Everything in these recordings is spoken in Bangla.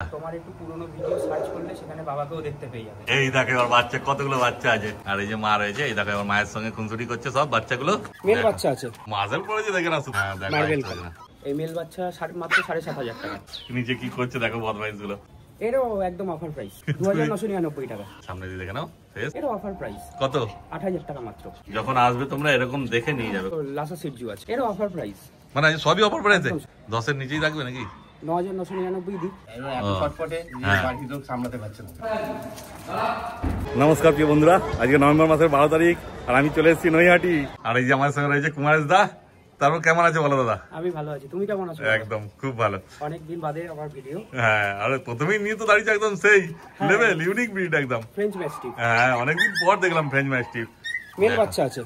তোমার একটু পুরনো ভিডিও সার্চ করলে সেখানে বাবাকেও দেখতে পেয়ে যাবে। এই দেখো এবার বাচ্চা কতগুলো বাচ্চা আছে, আর এই যে মা রয়েছে, এই দেখো এবার মায়ের সঙ্গে খুনসুটি করছে সব বাচ্চাগুলো। মেল বাচ্চা আছে, মাঝেল পড়েছে দেখে না, মার্বেল না। এই মেল বাচ্চা মাত্র 7,500 টাকা। নিচে কি করছে দেখো বদমাইশ গুলো। এরও একদম অফার প্রাইস 2,999 টাকা। সামনে দিয়ে দেখে নাও, এরও অফার প্রাইস কত? 8,000 টাকা মাত্র। যখন আসবে তোমরা এরকম দেখে নিয়ে যাবে। লাসা সিটজু আছে, এরও অফার প্রাইস। মানে সবই অফার প্রাইসে 10-এর নিচেই থাকবে নাকি? 9,999 দিই। নমস্কার প্রিয় বন্ধুরা, আজকে নভেম্বর মাসের 12 তারিখ আর আমি চলে এসেছি নৈহাটি। আর এই যে আমার সঙ্গে রয়েছে কুমারেশ দা। তারপর কেমন আছে বলো দাদা? আমি ভালো আছি, তুমি কেমন আছো? একদম খুব ভালো, অনেকদিন বাদে আমার ভিডিও। হ্যাঁ, আর প্রথমেই নিয়ে তো দাঁড়িয়েছে একদম সেই লেভেল, ইউনিক ব্রিড একদম ফ্রেঞ্চ ম্যাস্টিফ। হ্যাঁ, অনেকদিন পর দেখলাম ফ্রেঞ্চ ম্যাস্টিফ। মেল বাচ্চা আছে।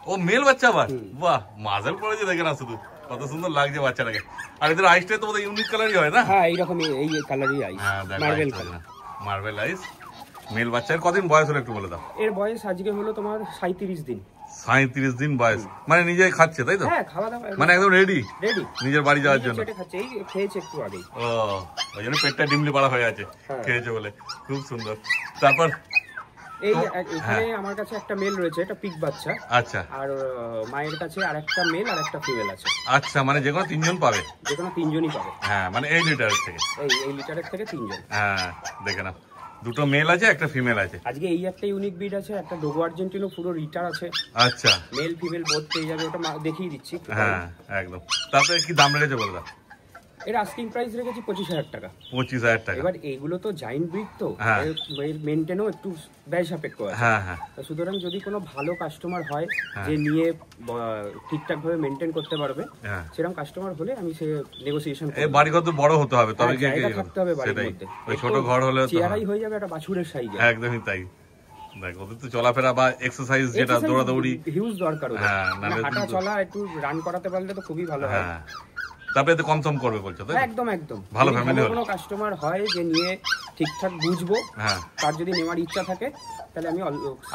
ও মেল বাচ্চা আবার? বাহ, মাঝেল পড়েছে দেখে না, শুধু কত সুন্দর লাগছে বাচ্চাটাকে। আর এদের আইসটা তো ইউনিক কালারই হয় না? হ্যাঁ, এইরকম এই কালারই আইস, মার্বেল কালার, মার্বেল আইস। মেল বাচ্চার কদিন বয়স হলো একটু বলে দাও। এর বয়স আজকে হলো তোমার 37 দিন। 37 দিন বয়স, মানে নিজে খাচ্ছে তাই তো? হ্যাঁ, খাওয়া দাওয়া মানে একদম রেডি নিজের বাড়ি যাওয়ার জন্য। খাচ্ছে, এই খেয়েছে একটু আগেই। ও, ওই জন্য পেটটা ডিমলি পাড়া হয়ে আছে, খেয়েছে বলে। খুব সুন্দর। তারপর এই এখানে আমার কাছে একটা মেল রয়েছে, এটা পিক বাচ্চা। আচ্ছা। আর মায়ের কাছে আরেকটা মেল আর একটা ফিমেল আছে। আচ্ছা, মানে যে কোনো 3 জন পাবে? যে কোনো 3 জনই পাবে। হ্যাঁ, মানে এই লিটারের থেকে? এই লিটারের থেকে 3 জন। হ্যাঁ, দেখে না, দুটো মেল আছে একটা ফিমেল আছে। আজকে এই একটা ইউনিক ব্রিড আছে, একটা ডোগো আর্জেন্টিনো পুরো রিটার আছে। আচ্ছা, মেল ফিমেল বোথ পেয়ে যাবে, ওটা দেখিয়ে দিচ্ছি। হ্যাঁ একদম। তারপরে কি দাম রেখেছে বলে দাও? এর আস্কিং প্রাইস রেখেছি 25,000 টাকা। 25,000 টাকা। এবার এইগুলো তো জায়ান্ট ব্রিড, তো এর মেইনটেনও একটু ব্যয় সাপেক্ষ আছে। হ্যাঁ হ্যাঁ। সুতরাং যদি কোনো ভালো কাস্টমার হয় যে নিয়ে ঠিকঠাক ভাবে মেইনটেইন করতে পারবে, সেরকম কাস্টমার হলে আমি সে নেগোসিয়েশন করব। এই বাড়ি কত বড় হতে হবে তবে কি থাকতে হবে বাড়ির মধ্যে। ওই ছোট ঘর হলে তো চেয়ারাই হয়ে যাবে একটা বাছুরের সাইজে। একদমই তাই। দেখো ওদের তো চলাফেরা বা এক্সারসাইজ যেটা দৌড়াদৌড়ি হিউজ দরকার ওদের। হ্যাঁ, হাঁটা চলা একটু রান করাতে পারলে তো খুবই ভালো হয়। হ্যাঁ, তারপরে তো কম সম করবে বলছো তাই? একদম একদম। ভালো ফ্যামিলি হলে, কোনো কাস্টমার হয় যে নিয়ে ঠিকঠাক বুঝবো, হ্যাঁ, তার যদি নেওয়ার ইচ্ছা থাকে তাহলে আমি।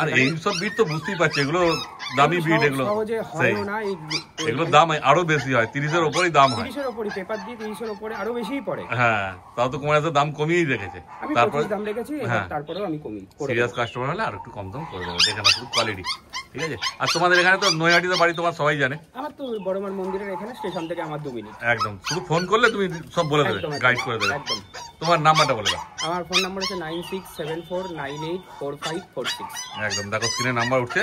আর এই সব বিট তো বুঝতেই পারছি, এগুলো দামি বিট, এগুলো সহজে হয় না। এগুলো দাম আরো বেশি হয়, 30-এর উপরেই দাম হয়। 30-এর উপরে পেপার দিয়ে 30-এর উপরে আরো বেশিই পড়ে। হ্যাঁ, তাও তো কুমারের দাম কমিয়েই রেখেছে। তারপর দাম রেখেছি, তারপরেও আমি কমিয়ে সিরিয়াস কাস্টমার হলে আর একটু কম দাম করে দেবো, দেখে না শুধু কোয়ালিটি। ঠিক আছে। আর তোমাদের এখানে তো নৈহাটিতে বাড়ি, তোমার সবাই জানে। আমার তো বড়মার মন্দিরের এখানে, স্টেশন থেকে আমার 2 মিনিট। একদম, শুধু ফোন করলে তুমি সব বলে দেবে, গাইড করে দেবে। একদম। তোমার নাম্বারটা বলে দাও। আমার ফোন নাম্বার হচ্ছে 9674984546। একদম, দেখো স্ক্রিনে নাম্বার উঠছে,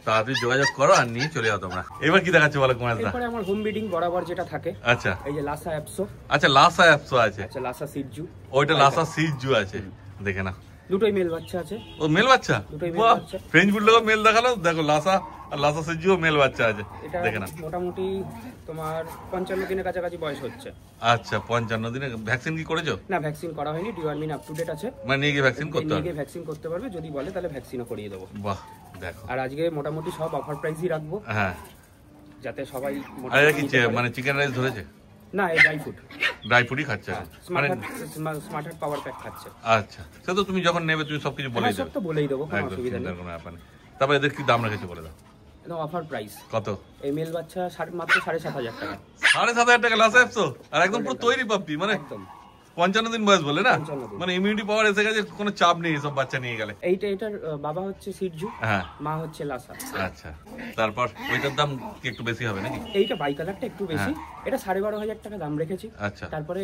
তাড়াতাড়ি যোগাযোগ করো আর নিয়ে চলে যাও তোমরা। এবার কি দেখাচ্ছে বলো কুমার দা? এরপরে আমার হোম ব্রিডিং বরাবর যেটা থাকে। আচ্ছা, এই যে লাসা অ্যাপসো। আচ্ছা, লাসা অ্যাপসো আছে। আচ্ছা, লাসা সিটজু। ওইটা লাসা সিটজু আছে, দেখে না। দুটোই মেল বাচ্চা আছে। ও মেল বাচ্চা? বাহ, ফ্রেঞ্চ বুলডগ মেল দেখালো। দেখো লাসা আর লাসা সিটজুও মেল বাচ্চা আছে, দেখে না। মোটামুটি তোমার 55 দিনের কাছাকাছি বয়স হচ্ছে। আচ্ছা, 55 দিনে। ভ্যাকসিন কি করেছো? না, ভ্যাকসিন করা হয়নি। ডিওয়ার্মিন আপ টু ডেট আছে, মানে নিয়ে গিয়ে ভ্যাকসিন করতে হবে। নিয়ে গিয়ে ভ্যাকসিন করতে পারবে, যদি বলে তাহলে ভ্যাকসিনও করিয়ে দেবো। বাহ, দেখো। আর আজকে মোটামুটি সব অফার প্রাইসই রাখবো। হ্যাঁ, যাতে সবাই আর কি মানে চিকেন রাইস ধরেছে? না, এই ড্রাই ফুড। ড্রাই ফুডই খাচ্ছে, মানে স্মার্ট হার্ট পাওয়ার প্যাক খাচ্ছে। আচ্ছা, সে তো তুমি যখন নেবে তুমি সবকিছু বলেই দেবে। সব তো বলেই দেবো, কোনো অসুবিধা নেই। তারপর এদের কি দাম রেখেছে বলে দাও। একদম অফার প্রাইস। কত? এই মেল বাচ্চা মাত্র 7,500 টাকা। 7,500 টাকা লাস্ট অ্যাপসো, আর একদম পুরো তৈরি পাপ্পি, মানে একদম 55 দিন বয়স বলে না, মানে ইমিউনিটি পাওয়ার এসে গেছে, কোনো চাপ নেই সব বাচ্চা নিয়ে গেলে। এটার বাবা হচ্ছে সিটজু, মা হচ্ছে লাসা। আচ্ছা, তারপর ওইটার দাম কি একটু বেশি হবে নাকি? এইটা বাই কালারটা একটু বেশি, এটা 12,500 টাকা দাম রেখেছি। আচ্ছা, তারপরে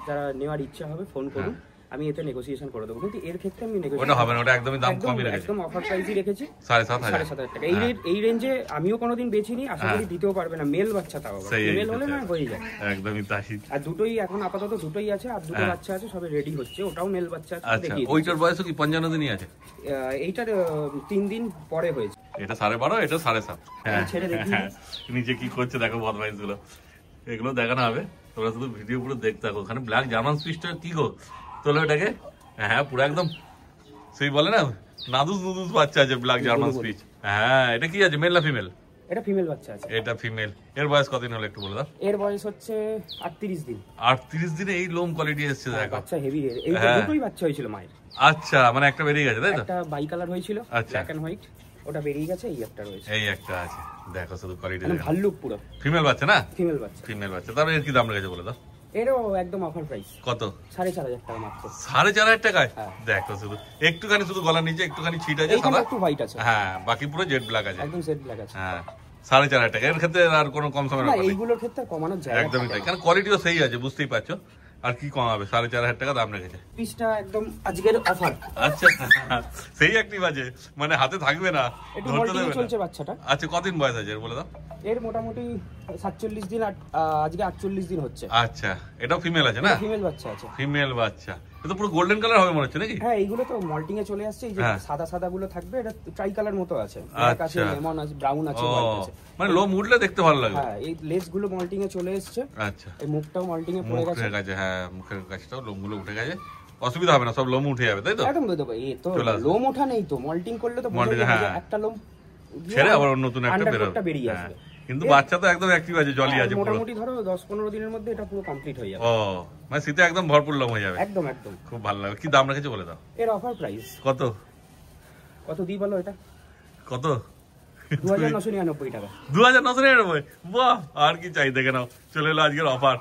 যারা নেওয়ার ইচ্ছা হবে ফোন করুন, আমি এতে নেগোসিয়েশন করে দেবো। কিন্তু এর ক্ষেত্রে আমি ওটা হবে না, ওটা একদমই দাম কমই রেখেছি, একদম অফার প্রাইসই রেখেছি 7,500 টাকা। এই রেঞ্জে আমিও কোনোদিন বেচিনি, আশা করি দিতেও পারবে না। মেল বাচ্চা তাও মেল হলে না হয়ে যায়। একদমই তাই। আর দুটোই এখন আপাতত দুটোই আছে, আর দুটো বাচ্চা আছে, সবে রেডি হচ্ছে। ওটাও মেল বাচ্চা আছে। আচ্ছা, ওইটার বয়স কি 55 দিনই আছে? এইটার 3 দিন পরে হয়েছে। এটা 12.5, এটা 7.5। হ্যাঁ, ছেড়ে দেখি নিচে কি করছে দেখো বদমাইশ গুলো। এগুলো দেখানো হবে, তোমরা শুধু ভিডিও পুরো দেখতে থাকো। ওখানে ব্ল্যাক জার্মান সুইচটা কি গো তোলো এটাকে। হ্যাঁ, পুরো একদম সেই বলে না নাদুস নুদুস বাচ্চা আছে, ব্ল্যাক জার্মান সুইচ। হ্যাঁ, এটা কি আছে, মেল না ফিমেল? এটা ফিমেল বাচ্চা আছে। এটা ফিমেল। এর বয়স কতদিন হলো একটু বলে দাও। এর বয়স হচ্ছে 38 দিন। 38 দিনে এই লোম কোয়ালিটি এসেছে দেখো। বাচ্চা হেভি। এই দুটোই বাচ্চা হয়েছিল মায়ের। আচ্ছা, মানে একটা বেরিয়ে গেছে তাই তো? একটা বাই কালার হয়েছিল, ব্ল্যাক এন্ড হোয়াইট, ওটা বেরিয়ে গেছে। এই একটা রয়েছে, এই একটা আছে, দেখো শুধু কোয়ালিটি। ভাল্লুক পুরো। ফিমেল বাচ্চা না? ফিমেল বাচ্চা। ফিমেল বাচ্চা। তাহলে এর কি দাম রেখেছে বলে দাও। এরও একদম অফার প্রাইস। কত? 4,500 টাকা মাত্র। 4,500 টাকায়? হ্যাঁ। দেখো শুধু একটুখানি শুধু গলার নিচে একটুখানি ছিট আছে এইখানে সাদা, একটু হোয়াইট আছে। হ্যাঁ বাকি পুরো জেড ব্ল্যাক আছে। একদম জেড ব্ল্যাক আছে। হ্যাঁ 4,500 টাকা। এর ক্ষেত্রে আর কোনো কম সময় না, এইগুলোর ক্ষেত্রে কমানোর জায়গা একদমই তাই, কারণ কোয়ালিটিও সেই আছে বুঝতেই পারছো। আর কি কম হবে? 4,500 টাকা দাম রেখেছে। পিসটা একদম আজকের অফার। আচ্ছা সেই অ্যাক্টিভ আছে, মানে হাতে থাকবে না, একটু ধরতে মল্টিং দেবে চলছে না। বাচ্চাটা। আচ্ছা কতদিন বয়স আছে এর বলে দাও? এর মোটামুটি 47 দিন, আজকে 48 দিন হচ্ছে। আচ্ছা এটাও ফিমেল আছে না? ফিমেল বাচ্চা আছে। ফিমেল বাচ্চা, এটা পুরো গোল্ডেন কালার হবে মনে হচ্ছে নাকি? হ্যাঁ এইগুলো তো মল্টিং এ চলে আসছে। এই যে সাদা সাদা গুলো থাকবে, এটা ট্রাই কালার মতো আছে। ব্ল্যাক আছে, লেমন আছে, ব্রাউন আছে, হোয়াইট আছে। মানে লোম উঠলে দেখতে ভালো লাগবে। হ্যাঁ এই লেজ গুলো মল্টিং এ চলে এসেছে। আচ্ছা এই মুখটাও মল্টিং এ পড়ে গেছে। মুখের কাছে, হ্যাঁ মুখের কাছটাও লোমগুলো উঠে গেছে, অসুবিধা হবে না, সব লোম উঠে যাবে তাই তো? একদম দেখো, এই তো লোম ওঠা নেই তো, মল্টিং করলে তো বোঝা যাবে একটা লোম ছেড়ে আবার নতুন একটা বেরিয়ে আসবে। কিন্তু বাচ্চা তো একদম অ্যাক্টিভ আছে, জলি আছে পুরো। মোটামুটি ধরো 10-15 দিনের মধ্যে এটা পুরো কমপ্লিট হয়ে যাবে। ও মানে শীতে একদম ভরপুর লোম হয়ে যাবে। একদম একদম খুব ভালো লাগে। কি দাম রেখেছে বলে দাও? এর অফার প্রাইস কত? কত দিই বলো? এটা কত? 2,999 টাকা। 2,999? বাহ, আর কি চাই, দেখে নাও চলে এলো আজকের অফার।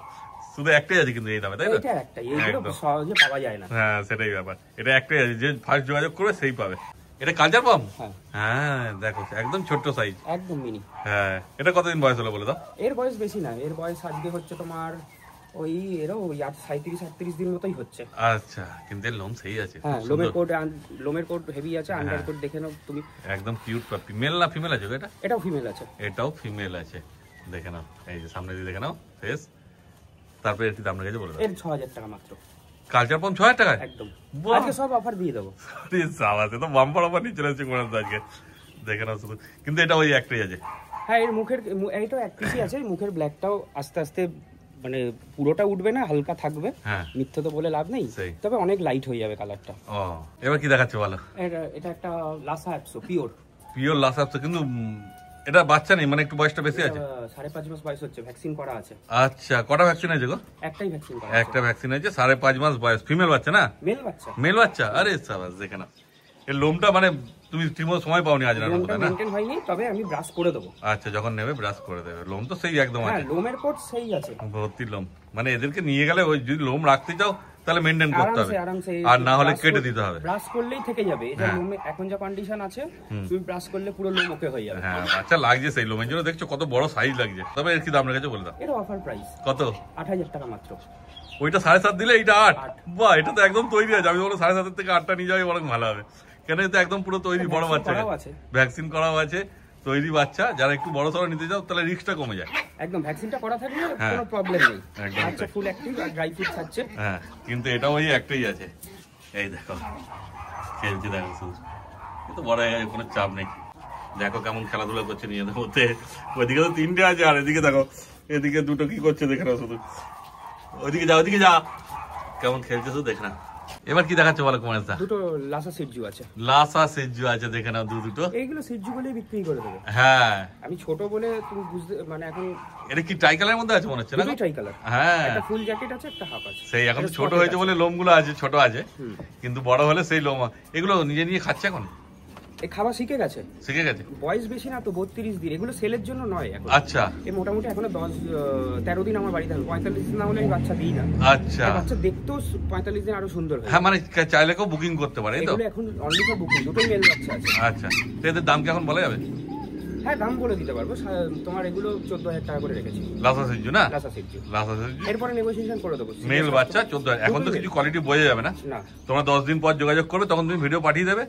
শুধু একটাই আছে কিন্তু এই দামে, তাই তো? এটা একটাই, এইগুলো সহজে পাওয়া যায় না। হ্যাঁ সেটাই ব্যাপার, এটা একটাই আছে, যে ফার্স্ট যোগাযোগ করবে সেই পাবে। এটা কালচার পাম? হ্যাঁ দেখো একদম ছোট্ট সাইজ, একদম মিনি। হ্যাঁ এটা কতদিন বয়স হলো বলে দাও? এর বয়স বেশি না, এর বয়স আজকে হচ্ছে তোমার ওই এরও 37-38 দিন মতোই হচ্ছে। আচ্ছা কিন্তু এর লোম সেই আছে। হ্যাঁ লোমের কোট হেভি আছে, আন্ডার কোট দেখে নাও তুমি। একদম কিউট পাপি। মেল না ফিমেল আছে এটা? এটাও ফিমেল আছে। এটাও ফিমেল আছে, দেখে নাও এই যে সামনে দিয়ে দেখে নাও ফেস। তারপরে এর কি দাম রেখেছে বলে দাও? এর 6,000 টাকা মাত্র। কালচার পাম 6,000 টাকায়? একদম, আজকে সব অফার দিয়ে দেবো। আরে সাবাস, তো বাম্পার অফার নিয়ে চলে এসেছে কোন আজকে, দেখে নাও শুধু। কিন্তু এটা ওই একটাই আছে। হ্যাঁ এর মুখের এইটাও এক পিসই আছে। মুখের ব্ল্যাকটাও আস্তে আস্তে মানে পুরোটা উঠবে না, হালকা থাকবে। হ্যাঁ মিথ্যে তো বলে লাভ নেই, তবে অনেক লাইট হয়ে যাবে কালারটা। ও এবার কি দেখাচ্ছে বলো? এটা একটা লাসা অ্যাপসো, পিওর লাসা অ্যাপসো, কিন্তু এটা বাচ্চা নেই, মানে একটু বয়সটা বেশি আছে। 5.5 মাস বয়স হচ্ছে, ভ্যাকসিন করা আছে। আচ্ছা কটা ভ্যাকসিন আছে গো? একটাই ভ্যাকসিন করা, একটা ভ্যাকসিন আছে। 5.5 মাস বয়স, ফিমেল বাচ্চা না? মেল বাচ্চা। আরে সাবাস, দেখে না এর লোমটা, মানে তুমি ঠিকমতো সময় পাওনি আজ রান্নার মধ্যে না? মেইনটেইন হয়নি, তবে আমি ব্রাশ করে দেবো। আচ্ছা যখন নেবে ব্রাশ করে দেবে। লোম তো সেই একদম আছে। হ্যাঁ লোমের কোট সেই আছে, ভর্তি লোম। মানে এদেরকে নিয়ে গেলে ওই যদি লোম রাখতে চাও তাহলে মেইনটেইন করতে হবে, আরামসে, আর না হলে কেটে দিতে হবে। ব্রাশ করলেই থেকে যাবে। এটা লোমে এখন যা কন্ডিশন আছে, তুমি ব্রাশ করলে পুরো লোম ওকে হয়ে যাবে। হ্যাঁ আচ্ছা লাগছে সেই লোমের জন্য, দেখছো কত বড় সাইজ লাগছে। তবে এর কি দাম রেখেছে বলে দাও? এর অফার প্রাইস কত? 8,000 টাকা মাত্র। ওইটা 7.5 দিলে এইটা 8? বাহ, এটা তো একদম তৈরি আছে। আমি বলো 7.5 থেকে 8টা নিয়ে যাবে বরং ভালো হবে, কেন এটা একদম পুরো তৈরি। বড় বাচ্চা ভ্যাকসিন করাও আছে, তৈরি বাচ্চা। যারা একটু বড় সড়ো নিতে যাও তাহলে রিস্কটা কমে যায়। একদম ভ্যাকসিনটা করা থাকলে কোনো প্রবলেম নেই, আচ্ছা ফুল অ্যাক্টিভ আর ড্রাই ফ্রুট খাচ্ছে। হ্যাঁ কিন্তু এটা ওই একটাই আছে। এই দেখো খেলছে, দেখো শুধু, কিন্তু বড় হয়ে গেছে, কোনো চাপ নেই। দেখো কেমন খেলাধুলা করছে নিজেদের মধ্যে। ওইদিকে তো 3টে আছে, আর এদিকে দেখো এদিকে 2টো কি করছে দেখে নাও শুধু। ওইদিকে যা, ওইদিকে যা, কেমন খেলছে শুধু দেখে না। এবার কি দেখাচ্ছে বলো কুমার দা? দুটো লাসা সিজু আছে। লাসা সিজু আছে, দেখে নাও দুটো। এইগুলো সিজু বলে বিক্রি করে দেবে। হ্যাঁ আমি ছোট বলে তুমি বুঝতে, মানে এখন এটা কি ট্রাই কালারের মধ্যে আছে মনে হচ্ছে না? Try colour. হ্যাঁ একটা ফুল জ্যাকেট আছে, একটা হাফ আছে। সেই এখন ছোট হয়েছে বলে লোমগুলো আছে, ছোট আছে, কিন্তু বড় হলে সেই লোম। এগুলো নিজে নিয়ে খাচ্ছে এখন? এই খাওয়া শিখে গেছে। বয়স বেশি না তো, 32 দিন। এগুলো সেলের জন্য নয় এখন। আচ্ছা এই মোটামুটি এখনো 13 দিন আমার বাড়িতে থাকবে। 45 দিন না হলে আমি বাচ্চা দিই না। আচ্ছা বাচ্চা দেখতেও 45 দিন আরো সুন্দর হয়। হ্যাঁ মানে চাইলে কেউ বুকিং করতে পারে তো? এগুলো এখন অনলি ফর বুকিং। দুটোই মেল বাচ্চা আছে। আচ্ছা তো এদের দাম কি এখন বলা যাবে? হ্যাঁ দাম বলে দিতে পারবো। তোমার এগুলো 14,000 টাকা করে রেখেছি। লাসা সিজু না? লাসা সিজু। এরপরে নেগোসিয়েশন করে দেবো। মেল বাচ্চা 14,000। এখন তো কিছু কোয়ালিটি বোঝা যাবে না। না, তোমরা 10 দিন পর যোগাযোগ করবে, তখন তুমি ভিডিও পাঠিয়ে দেবে।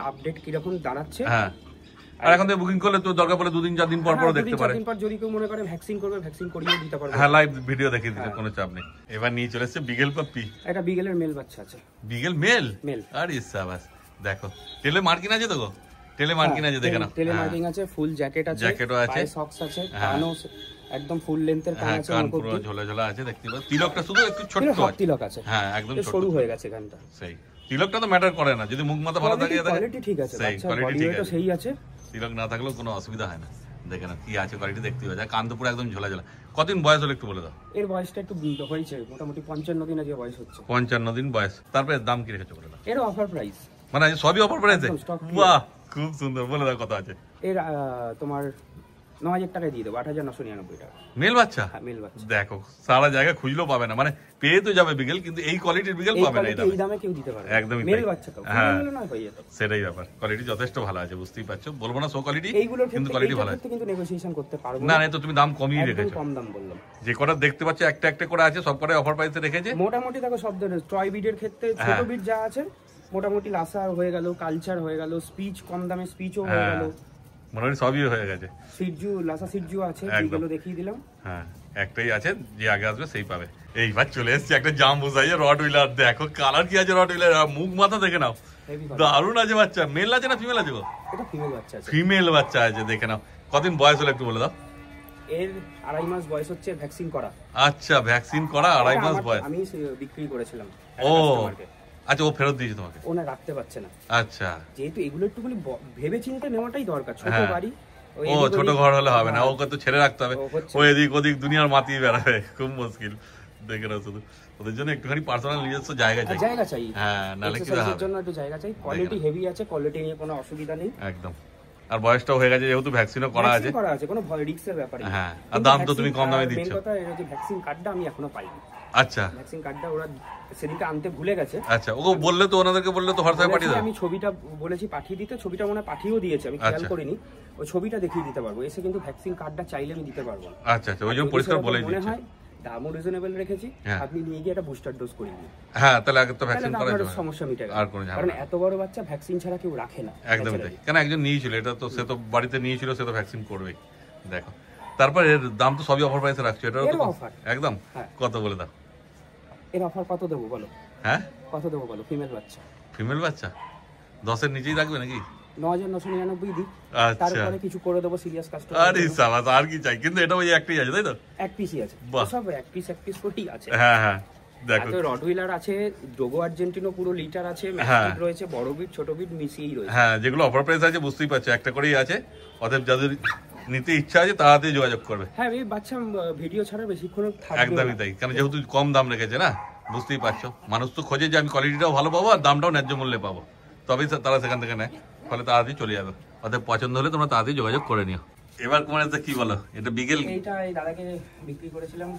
আপডেট কিরকম দাঁড়াচ্ছে। হ্যাঁ আর এখন থেকে বুকিং করলে তো দরকার পড়লে 2-4 দিন পর দেখতে পারে। 2-4 দিন পর যদি কেউ মনে করে ভ্যাকসিন করবে, ভ্যাকসিন করিয়ে দিতে পারবে। হ্যাঁ লাইভ ভিডিও দেখিয়ে দিতে, কোনো চাপ নেই। এবার নিয়ে চলে এসেছে বিগেল পাপ্পি। এটা বিগেলের মেল বাচ্চা আছে। বিগেল মেল? আরে সাবাস, দেখো টেলে মার্কিং আছে, দেখো টেলে মার্কিং আছে, দেখে নাও। টেলে মার্কিং আছে, ফুল জ্যাকেট আছে, জ্যাকেটও আছে, সক্স আছে, কানও একদম ফুল লেন্থের কান আছে, কান পুরো ঝোলা ঝোলা আছে, দেখতে পাচ্ছ। তিলকটা শুধু একটু ছোট আছে। তিলক আছে, হ্যাঁ একদম ছোট, সরু হয়ে গেছে কানটা। সেই তিলকটা তো ম্যাটার করে না, যদি মুখ মাথা ভালো থাকে। কোয়ালিটি ঠিক আছে, সেই কোয়ালিটি ঠিক আছে, সেই আছে। তিলক না থাকলেও কোনো অসুবিধা হয় না। দেখে না কি আছে কোয়ালিটি, দেখতে পাচ্ছ। কান তো পুরো একদম ঝোলা ঝোলা। কতদিন বয়স হলো একটু বলে দাও? এর বয়সটা একটু হয়েছে, মোটামুটি 55 দিন আগে বয়স হচ্ছে। 55 দিন বয়স। তারপরে দাম কি রেখেছো বলে দাও? এর অফার প্রাইস, মানে সবই অফার প্রাইসে? বাহ খুব সুন্দর, বলে দাও কত আছে? এর তোমার 9,000 টাকায় দিয়ে দেবো, 8,999 টাকা। মেল বাচ্চা? হ্যাঁ মেল বাচ্চা। দেখো সারা জায়গা খুঁজলেও পাবে না, মানে পেয়ে তো যাবে বিগেল, কিন্তু এই কোয়ালিটির বিগেল পাবে না এই দামে কেউ দিতে পারবে না। একদমই মেল বাচ্চা তো হ্যাঁ না হয়ে যেত। সেটাই ব্যাপার, কোয়ালিটি যথেষ্ট ভালো আছে, বুঝতেই পারছো, বলবো না সো কোয়ালিটি, এইগুলোর কিন্তু কোয়ালিটি ভালো আছে। কিন্তু নেগোসিয়েশন করতে পারবো না না, তো তুমি দাম কমিয়ে রেখেছো, কম দাম বললাম। যে কটা দেখতে পাচ্ছ একটা একটা করে আছে, সব কটাই অফার প্রাইসে রেখেছে মোটামুটি। দেখো সব ধরনের টয় বিডের ক্ষেত্রে ছোট বিড যা আছে মোটামুটি লাসা হয়ে গেল, কালচার হয়ে গেল, স্পিচ কম দামে স্পিচও হয়ে গেল, মোটামুটি সবই হয়ে গেছে। সিটজু লাসা সিটজু আছে, এগুলো দেখিয়ে দিলাম। হ্যাঁ একটাই আছে, যে আগে আসবে সেই পাবে। এইবার চলে এসেছে একটা জাম্বু সাইজের রড হুইলার, দেখো কালার কি আছে রড হুইলার, মুখ মাথা দেখে নাও, দারুণ আছে বাচ্চা। মেল আছে না ফিমেল আছে গো? এটা ফিমেল বাচ্চা আছে। ফিমেল বাচ্চা আছে, দেখে নাও। কতদিন বয়স হলো একটু বলে দাও। এর 2.5 মাস বয়স হচ্ছে, ভ্যাকসিন করা। আচ্ছা ভ্যাকসিন করা 2.5 মাস বয়স। আমি বিক্রি করেছিলাম। ও আচ্ছা, ও ফেরত দিয়েছে তোমাকে? ওনা রাখতে পারছে না। আচ্ছা, যেহেতু এগুলো একটুখানি ভেবে চিন্তে নেওয়াটাই দরকার। ছোট বাড়ি, ও ছোট ঘর হলে হবে না, ওকে তো ছেড়ে রাখতে হবে, ও এদিক ওদিক দুনিয়ার মাতিয়ে বেড়াবে, খুব মুশকিল। দেখে নাও শুধু ওদের জন্য একটুখানি পার্সোনাল নিজস্ব জায়গা চাই। জায়গা চাই, হ্যাঁ, নালে কি হবে, এর জন্য একটু জায়গা চাই। কোয়ালিটি হেভি আছে, কোয়ালিটি নিয়ে কোনো অসুবিধা নেই একদম। আর বয়সটাও হয়ে গেছে, যেহেতু ভ্যাকসিনও করা আছে, কোনো ভয় রিস্কের ব্যাপার নেই। হ্যাঁ, আর দাম তো তুমি কম দামে দিচ্ছ। মেন কথা এর যে ভ্যাকসিন কার্ডটা আমি এখনো পাইনি। আচ্ছা, ভ্যাকসিন কার্ডটা ওরা সেদিনকে আনতে ভুলে গেছে। আচ্ছা, ওকে বললে তো, ওনাদেরকে বললে তো হোয়াটসঅ্যাপে পাঠিয়ে দাও। আমি ছবিটা বলেছি পাঠিয়ে দিতে, ছবিটা মনে পাঠিয়েও দিয়েছে, আমি খেয়াল করিনি। ওই ছবিটা দেখিয়ে দিতে পারবো এসে, কিন্তু ভ্যাকসিন কার্ডটা চাইলে আমি দিতে পারবো। আচ্ছা আচ্ছা, ওই জন্য পরিষ্কার বলেই দিচ্ছি। দামও রিজনেবল রেখেছি, আপনি নিয়ে গিয়ে একটা বুস্টার ডোজ করে নিন। হ্যাঁ, তাহলে আগে তো ভ্যাকসিন করা যাবে, সমস্যা মিটে গেল। আর কোনো ঝামেলা, কারণ এত বড় বাচ্চা ভ্যাকসিন ছাড়া কেউ রাখে না। একদমই তাই। কেন একজন নিয়েছিল, এটা তো সে তো বাড়িতে নিয়েছিল, সে তো ভ্যাকসিন করবেই। দেখো, তারপর এর দাম তো সবই অফার প্রাইসে রাখছো, এটাও তো অফার একদম। কত বলে দাও? এর অফার কত দেবো বলো? হ্যাঁ কত দেবো বলো? ফিমেল বাচ্চা, ফিমেল বাচ্চা 10-এর নিচেই রাখবে নাকি? 9,999 দিই, তারপরে কিছু করে দেবো সিরিয়াস কাস্টমার। আরে সাবাস, আর কি চাই? কিন্তু এটা ওই একটাই আছে, তাই তো? এক পিসই আছে, সব এক পিস করেই আছে। হ্যাঁ হ্যাঁ, দেখো রড হুইলার আছে, ডোগো আর্জেন্টিনো পুরো লিটার আছে, ম্যাস্টিক রয়েছে, বড় বিট ছোট বিট মিশিয়েই রয়েছে। হ্যাঁ, যেগুলো অফার প্রাইস আছে বুঝতেই পারছো, একটা করেই আছে। অতএব যাদের নিতে ইচ্ছা আছে তাড়াতাড়ি যোগাযোগ করবে। হ্যাঁ, এই বাচ্চা ভিডিও ছাড়া বেশিক্ষণ থাকবে। একদমই তাই, কারণ যেহেতু কম দাম রেখেছে না, বুঝতেই পারছো, মানুষ তো খোঁজে যে আমি কোয়ালিটিটাও ভালো পাবো আর দামটাও ন্যায্য মূল্যে পাবো, তবেই তারা সেখান থেকে নেয়, ফলে তাড়াতাড়ি চলে যাবে। অতএব পছন্দ হলে তোমরা তাড়াতাড়ি যোগাযোগ করে নিও। এবার কুমার কি বলো, এটা বিগেল? এইটা এই দাদাকে বিক্রি করেছিলাম,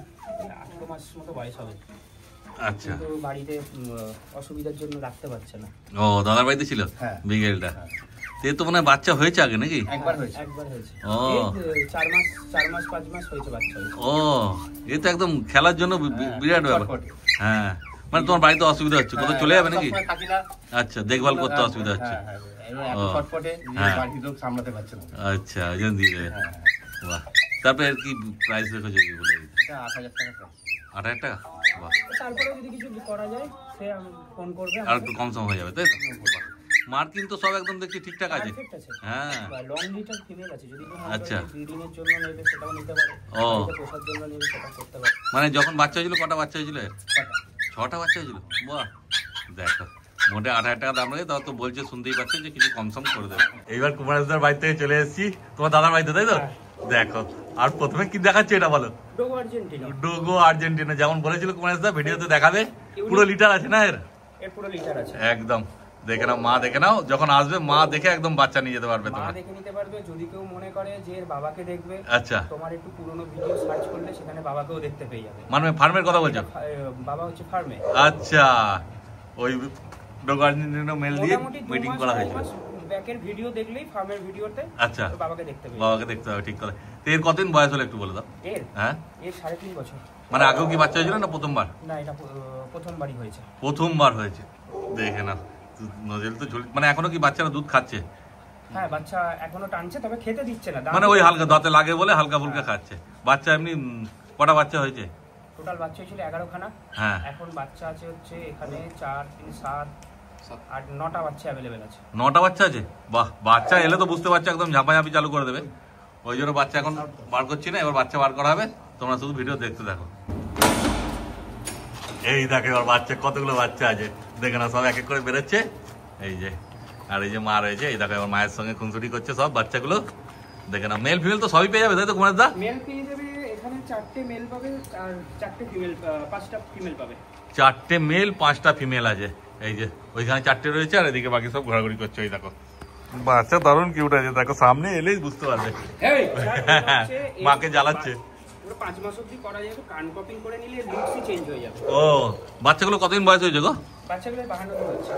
8 মাস মতো বয়স হবে। আচ্ছা, কিন্তু বাড়িতে অসুবিধার জন্য রাখতে পারছে না। ও, দাদার বাড়িতে ছিল বিগেলটা? এ তো মনে হয় বাচ্চা হয়েছে আগে নাকি? একবার হয়েছে। ও 4 মাস 5 মাস হয়েছে বাচ্চা। ও, এ তো একদম খেলার জন্য বিরাট ব্যাপার। হ্যাঁ, মানে তোমার বাড়িতে অসুবিধা হচ্ছে, কোথাও চলে যাবে নাকি? আচ্ছা, দেখভাল করতে অসুবিধা হচ্ছে। আচ্ছা, ওই জন্য দিয়ে দেবে। বাহ, তারপরে কি প্রাইস রেখেছো কি বলে? 8,000 টাকা। 8,000 টাকা? বাহ, তারপরে যদি কিছু করা যায় সে ফোন করবে, আর একটু কম সম হয়ে যাবে, তাই তো? মার্কিন তো সব একদম দেখছি ঠিকঠাক আছে। হ্যাঁ, লং লিটার ফিমেল আছে, যদি আচ্ছা ব্রিডিং এর জন্য নেবে সেটাও নিতে পারে, ও পোষার জন্য নেবে সেটা করতে পারে। মানে যখন বাচ্চা হয়েছিল কটা বাচ্চা হয়েছিল? 6টা বাচ্চা হয়েছিল। বাহ, দেখো, মোটে 8,000 টাকা দাম লাগে, তাও তো বলছে, শুনতেই পাচ্ছেন যে কিছু কম সম করে দেবে। এইবার কুমারদার বাড়ি থেকে চলে এসেছি তোমার দাদার বাড়িতে, তাই তো? দেখো, আর প্রথমে কি দেখাচ্ছে এটা বলো? ডোগো আর্জেন্টিনা, যেমন বলেছিল কুমারদা ভিডিওতে দেখাবে, পুরো লিটার আছে না এর? পুরো লিটার আছে একদম। দেখে নাও, মা দেখে নাও, যখন আসবে মা দেখে একদম বাচ্চা নিয়ে যেতে পারবে, তোমরা দেখে নিতে পারবে। যদি কেউ মনে করে যে এর বাবাকে দেখবে, আচ্ছা, তোমার একটু পুরনো ভিডিও সার্চ করলে সেখানে বাবাকেও দেখতে পেয়ে যাবে। মানে ফার্মের কথা বলছো? বাবা হচ্ছে ফার্মে। আচ্ছা, ওই ডোগো আর্জেন্টিনা মেল দিয়ে মিটিং করা হয়েছে। ব্যাকের ভিডিও দেখলেই ফার্মের ভিডিওতে আচ্ছা বাবাকে দেখতে পেয়ে, বাবাকে দেখতে হবে, ঠিক কথা। তো এর কতদিন বয়স হলো একটু বলে দাও? হ্যাঁ, এর 3.5 বছর। মানে আগেও কি বাচ্চা হয়েছিল না প্রথমবার? না, এটা প্রথমবারই হয়েছে। প্রথমবার হয়েছে, দেখে না নজল তো ঝুল। মানে এখনো কি বাচ্চারা দুধ খাচ্ছে? হ্যাঁ, বাচ্চা এখনো টানছে, তবে খেতে দিচ্ছে না, মানে ওই হালকা দাঁতে লাগে বলে হালকা ফুলকা খাচ্ছে। বাচ্চা এমনি কটা বাচ্চা হয়েছে? টোটাল বাচ্চা হয়েছিল 11 খানা। হ্যাঁ, এখন বাচ্চা আছে হচ্ছে এখানে 4, 3, 7, 8, 9টা বাচ্চা অ্যাভেলেবেল আছে। 9টা বাচ্চা আছে? বাহ, বাচ্চা এলে তো বুঝতে পারছো একদম ঝাঁপাঝাঁপি চালু করে দেবে। ওই জন্য বাচ্চা এখন বার করছি না, এবার বাচ্চা বার করা হবে, তোমরা শুধু ভিডিও দেখতে থাকো। এই দেখো এবার বাচ্চা, কতগুলো বাচ্চা আছে দেখে না, সব এক এক করে বেরোচ্ছে। এই যে, আর এই যে মা রয়েছে, এই দেখো এবার মায়ের সঙ্গে খুনসুটি করছে সব বাচ্চাগুলো, দেখে না। মেল ফিমেল তো সবই পেয়ে যাবে, তাই তো কুমার দা? মেল পেয়ে যাবে, এখানে 4টে মেল পাবে আর 4টে ফিমেল, 5টা ফিমেল পাবে। 4টে মেল 5টা ফিমেল আছে। এই যে ওইখানে 4টে রয়েছে, আর এদিকে বাকি সব ঘোরাঘুরি করছে, এই দেখো বাচ্চা দারুণ কিউট আছে, দেখো সামনে এলেই বুঝতে পারবে মাকে জ্বালাচ্ছে। 5 মাস অবধি করা যাবে, কান কপিং করে নিলে লুকসই চেঞ্জ হয়ে যাবে। ও বাচ্চাগুলো কতদিন বয়স হয়েছে গো? বাচ্চাগুলো 52 দিন হচ্ছে।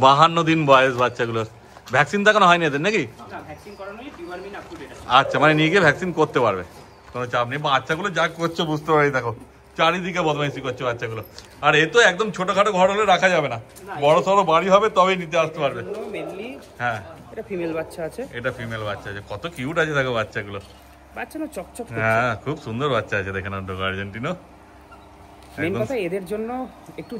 52 দিন বয়স বাচ্চাগুলোর। ভ্যাকসিন দেখানো হয়নি এদের নাকি? না, ভ্যাকসিন করানো নেই, ডিওয়ার্মিং আপ টু ডেট আছে। আচ্ছা, মানে নিয়ে গিয়ে ভ্যাকসিন করতে পারবে, কোনো চাপ নেই। বাচ্চাগুলো যা করছে বুঝতে পারি, দেখো চারিদিকে বদমাইশি করছে বাচ্চাগুলো। আর এ তো একদম ছোটখাটো ঘর হলে রাখা যাবে না, বড় সড়ো বাড়ি হবে তবেই নিতে আসতে পারবে। মেনলি হ্যাঁ, এটা ফিমেল বাচ্চা আছে। এটা ফিমেল বাচ্চা আছে, কত কিউট আছে দেখো বাচ্চাগুলো। বাচ্চা না চকচক করছে। হ্যাঁ, খুব সুন্দর বাচ্চা আছে দেখেন ডগো আর্জেন্টিনো। মেন কথা এদের জন্য একটু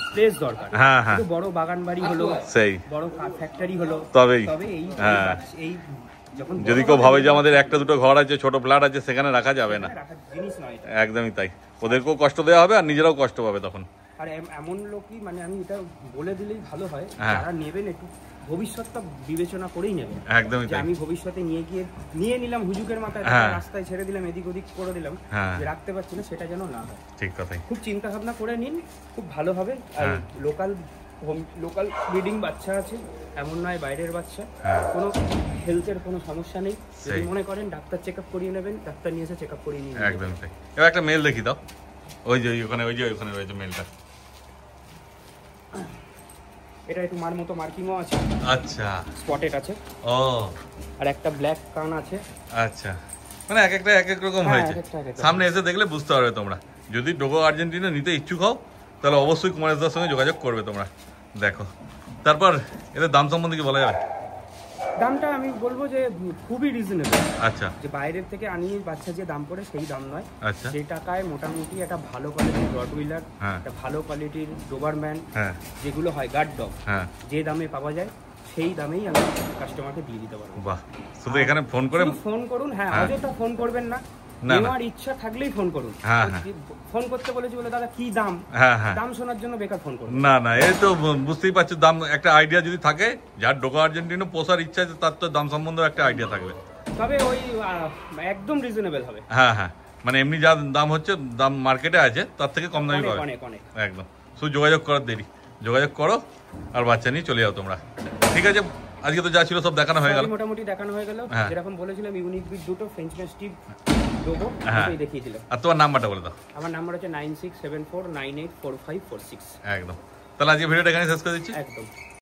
স্পেস দরকার। হ্যাঁ হ্যাঁ, একটু বড় বাগান বাড়ি হলো, সেই বড় ফ্যাক্টরি হলো, তবেই। তবে এই হ্যাঁ, এই যখন যদি কেউ ভাবে যে আমাদের একটা দুটো ঘর আছে, ছোট ফ্ল্যাট আছে, সেখানে রাখা যাবে না, রাখার জিনিস নয় এটা। একদমই তাই। ওদেরকেও কষ্ট দেওয়া হবে আর নিজেরাও কষ্ট পাবে তখন। আর এমন লোকই, মানে আমি এটা বলে দিলেই ভালো হয়, হ্যাঁ, যারা নেবেন একটু ভবিষ্যৎটা বিবেচনা করেই নেবেন। একদমই যে তাই। আমি ভবিষ্যতে নিয়ে নিলাম হুজুকের মাথায়, হ্যাঁ, রাস্তায় ছেড়ে দিলাম, এদিক ওদিক করে দিলাম, হ্যাঁ, যে রাখতে পারছি না, সেটা যেন না হয়। ঠিক কথাই। খুব চিন্তা ভাবনা করে নিন, খুব ভালো হবে। আর হ্যাঁ, লোকাল ব্রিডিং বাচ্চা আছে, এমন নয় বাইরের বাচ্চা। হ্যাঁ, কোনো হেলথের কোনো সমস্যা নেই। যদি সেই। মনে করেন ডাক্তার চেক আপ করিয়ে নেবেন, ডাক্তার নিয়ে এসে চেক আপ করিয়ে নিয়ে নেবেন। একদমই তাই। এবার একটা মেল দেখি দাও, ওই যে ওখানে রয়েছে মেলটা। এটা একটু মার মতো মার্কিংও আছে, আচ্ছা, স্পটেড আছে, ও আর একটা ব্ল্যাক কান আছে। আচ্ছা, মানে এক একটা এক এক রকম হ্যাঁ, হয়েছে। এক একটা এক একটা। সামনে এসে দেখলে বুঝতে পারবে তোমরা। যদি ডোগো আর্জেন্টিনা নিতে ইচ্ছুক হও তাহলে অবশ্যই কুমারেশদার সঙ্গে যোগাযোগ করবে তোমরা। দেখো, তারপর এদের দাম সম্বন্ধে কি বলা যাবে? দামটা আমি বলবো যে খুবই রিজনেবল। আচ্ছা, যে বাইরের থেকে আনিয়ে বাচ্চা যে দাম পড়ে সেই দাম নয়। আচ্ছা, যে টাকায় মোটামুটি একটা ভালো কোয়ালিটির রটউইলার, হ্যাঁ, একটা ভালো কোয়ালিটির ডোবারম্যান, হ্যাঁ, যেগুলো হয় গার্ড ডগ, হ্যাঁ, যে দামে পাওয়া যায় সেই দামেই আমি কাস্টমারকে দিয়ে দিতে পারবো। বাহ, শুধু এখানে ফোন করে ফোন করুন। হ্যাঁ, হ্যাঁ, অযথা ফোন করবেন না, না, না। নেওয়ার ইচ্ছা থাকলেই ফোন করুন। হ্যাঁ, হ্যাঁ। ফোন করতে বলেছি বলে দাদা কি দাম, হ্যাঁ, হ্যাঁ, দাম শোনার জন্য বেকার ফোন করুন। না না, এই তো বুঝতেই পারছো, দাম একটা আইডিয়া যদি থাকে, যার ডোগো আর্জেন্টিনো পোষার ইচ্ছা আছে তার তো দাম সম্বন্ধে একটা আইডিয়া থাকবে। তবে ওই একদম রিজনেবল হবে। হ্যাঁ হ্যাঁ, মানে এমনি যা দাম হচ্ছে, দাম মার্কেটে আছে তার থেকে কম দামি পাবে। অনেক অনেক। একদম, শুধু যোগাযোগ করার দেরি। যোগাযোগ করো আর বাচ্চা নিয়ে চলে যাও তোমরা। ঠিক আছে, আজকে তো যা ছিল সব দেখানো হয়ে গেল, মোটামুটি দেখানো হয়ে গেল। হ্যাঁ। যেরকম বলেছিলাম ইউনিক ব্রিড দুটো ফ্রেঞ্চ ম্যাস্টিফ ডোগো, হ্যাঁ, ওটাই দেখিয়ে দিলাম। আর তোমার নাম্বারটা বলে দাও। আমার নাম্বার হচ্ছে 9674984546। একদম, তাহলে আজকে ভিডিওটা এখানে শেষ করে দিচ্ছি। একদম।